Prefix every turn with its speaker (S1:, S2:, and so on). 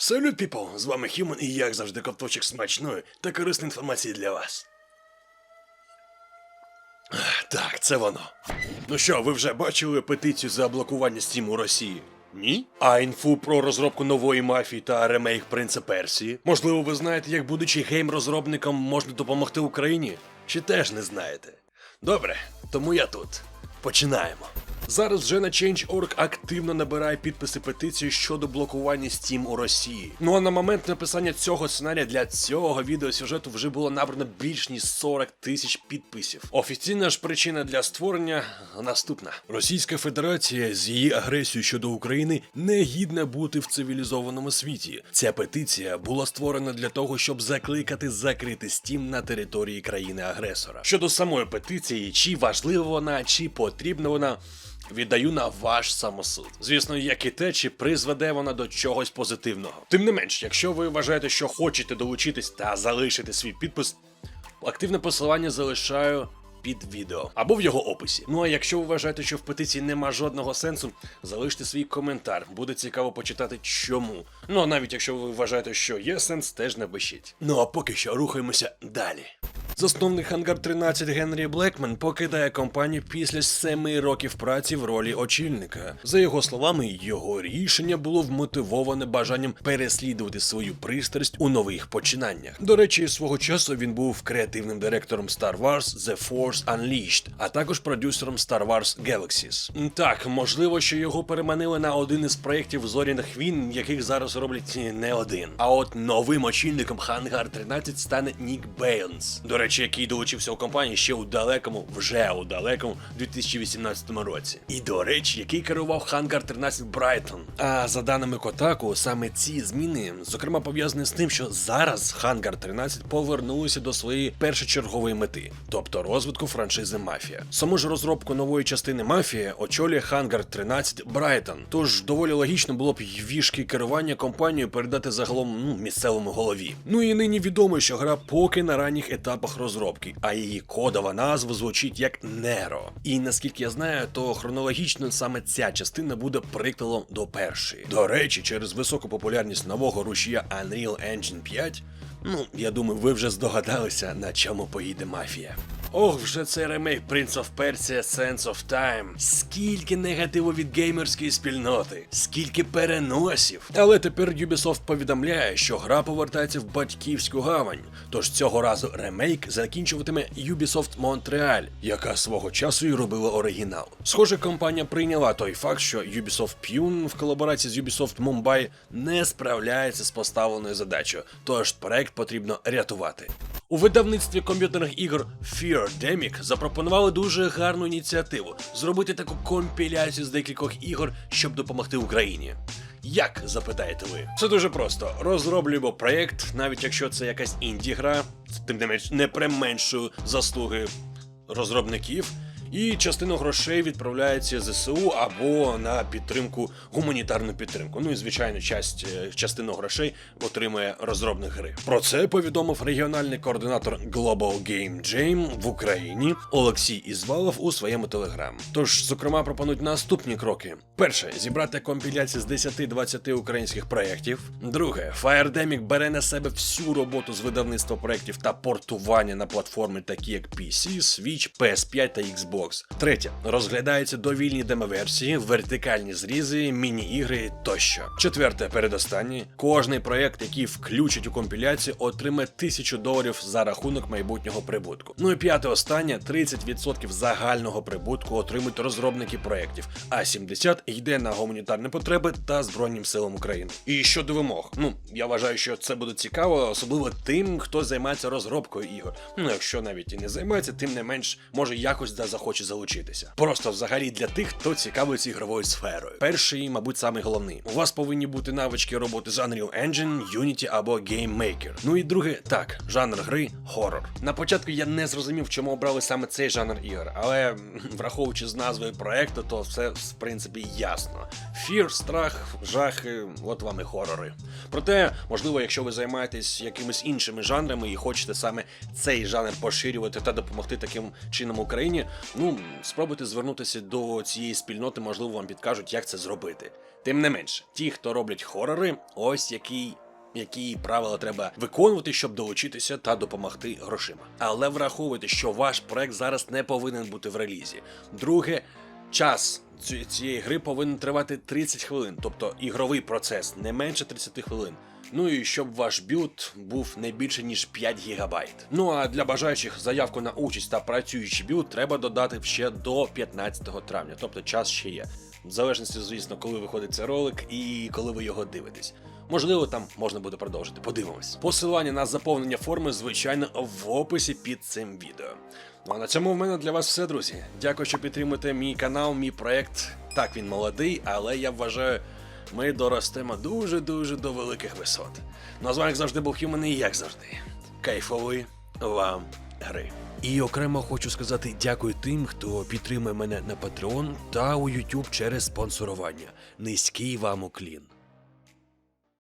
S1: Салют, піпл! З вами Human і як завжди ковточок смачної та корисної інформації для вас. Так, це воно. Ну що, ви вже бачили петицію за блокування Steam у Росії? Ні? А інфу про розробку нової мафії та ремейк Принца Персії? Можливо, ви знаєте, як будучи гейм-розробником можна допомогти Україні? Чи теж не знаєте? Добре, тому я тут. Починаємо. Зараз вже на Change.org активно набирає підписи петиції щодо блокування Steam у Росії. Ну а на момент написання цього сценарія для цього відеосюжету вже було набрано більш ніж 40 тисяч підписів. Офіційна ж причина для створення наступна. Російська Федерація з її агресією щодо України не гідна бути в цивілізованому світі. Ця петиція була створена для того, щоб закликати закрити Steam на території країни-агресора. Щодо самої петиції, чи важлива вона, чи потрібна вона, віддаю на ваш самосуд. Звісно, як і те, чи призведе вона до чогось позитивного. Тим не менш, якщо ви вважаєте, що хочете долучитись та залишити свій підпис, активне посилання залишаю під відео або в його описі. Ну а якщо ви вважаєте, що в петиції нема жодного сенсу, залиште свій коментар. Буде цікаво почитати чому. Ну а навіть якщо ви вважаєте, що є сенс, теж напишіть. Ну а поки що рухаємося далі. Засновник Hangar 13 Генрі Блекмен покидає компанію після 7 років праці в ролі очільника. За його словами, його рішення було вмотивоване бажанням переслідувати свою пристрасть у нових починаннях. До речі, свого часу він був креативним директором Star Wars The Force Unleashed, а також продюсером Star Wars Galaxies. Так, можливо, що його переманили на один із проєктів Зоряних війн, яких зараз роблять не один. А от новим очільником Hangar 13 стане Нік Бейлнс. До речі, який долучився у компанії ще у далекому 2018 році. І, до речі, який керував Hangar 13 Брайтон. А за даними Kotaku, саме ці зміни, зокрема, пов'язані з тим, що зараз Hangar 13 повернулися до своєї першочергової мети, тобто розвитку франшизи Мафія. Саму ж розробку нової частини Мафія очолює Hangar 13 Брайтон, тож доволі логічно було б вішки керування компанією передати загалом місцевому голові. Ну і нині відомо, що гра поки на ранніх етапах розробки, а її кодова назва звучить як Неро. І наскільки я знаю, то хронологічно саме ця частина буде приквелом до першої. До речі, через високу популярність нового рушія Unreal Engine 5, я думаю, ви вже здогадалися, на чому поїде Мафія. Ох, вже цей ремейк Prince of Persia Sands of Time. Скільки негативу від геймерської спільноти, скільки переносів. Але тепер Ubisoft повідомляє, що гра повертається в батьківську гавань. Тож цього разу ремейк закінчуватиме Ubisoft Montreal, яка свого часу і робила оригінал. Схоже, компанія прийняла той факт, що Ubisoft Pune в колаборації з Ubisoft Mumbai не справляється з поставленою задачею, тож проект потрібно рятувати. У видавництві комп'ютерних ігор Feardemic запропонували дуже гарну ініціативу – зробити таку компіляцію з декількох ігор, щоб допомогти Україні. Як, запитаєте ви? Це дуже просто. Розроблюємо проєкт, навіть якщо це якась інді-гра, тим не менш не применшую заслуги розробників, і частину грошей відправляється ЗСУ або на підтримку, гуманітарну підтримку. Ну і, звичайно, частину грошей отримує розробник гри. Про це повідомив регіональний координатор Global Game Jam в Україні Олексій Ізвалов у своєму телеграм. Тож, зокрема, пропонують наступні кроки. Перше, зібрати компіляції з 10-20 українських проєктів. Друге, Feardemic бере на себе всю роботу з видавництва проєктів та портування на платформи такі як PC, Switch, PS5 та Xbox. Третє. Розглядаються довільні демоверсії, вертикальні зрізи, міні-ігри тощо. Четверте, передостаннє. Кожний проєкт, який включить у компіляцію, отримає $1000 за рахунок майбутнього прибутку. Ну і п'яте, останнє. 30% загального прибутку отримують розробники проєктів, а 70% йде на гуманітарні потреби та Збройним силам України. І щодо вимог. Я вважаю, що це буде цікаво, особливо тим, хто займається розробкою ігор. Якщо навіть і не займається, тим не менш, може якось захоче залучитися. Просто взагалі для тих, хто цікавиться ігровою сферою. Перший, мабуть, самий головний. У вас повинні бути навички роботи з Unreal Engine, Unity або Game Maker. Ну і друге, так, жанр гри – хорор. На початку я не зрозумів, чому обрали саме цей жанр ігор, але враховуючи з назвою проекту, то все, в принципі, ясно. Фір, страх, жахи, от вам і хорори. Проте, можливо, якщо ви займаєтесь якимись іншими жанрами і хочете саме цей жанр поширювати та допомогти таким чином Україні, Ну, спробуйте звернутися до цієї спільноти, можливо, вам підкажуть, як це зробити. Тим не менше, ті, хто роблять хорори, ось які правила треба виконувати, щоб долучитися та допомогти грошима. Але враховуйте, що ваш проект зараз не повинен бути в релізі. Друге, час цієї гри повинен тривати 30 хвилин, тобто ігровий процес не менше 30 хвилин. Ну і щоб ваш білд був не більше ніж 5 ГБ. Ну а для бажаючих заявку на участь та працюючий білд треба додати ще до 15 травня, тобто час ще є. В залежності, звісно, коли виходить цей ролик і коли ви його дивитесь. Можливо, там можна буде продовжити, подивимось. Посилання на заповнення форми, звичайно, в описі під цим відео. Ну а на цьому в мене для вас все, друзі. Дякую, що підтримуєте мій канал, мій проект. Так, він молодий, але я вважаю, ми доростемо дуже-дуже до великих висот. Ну а з вами, як завжди, був Human і як завжди. Кайфової вам гри. І окремо хочу сказати дякую тим, хто підтримує мене на Patreon та у YouTube через спонсорування. Низький вам уклін.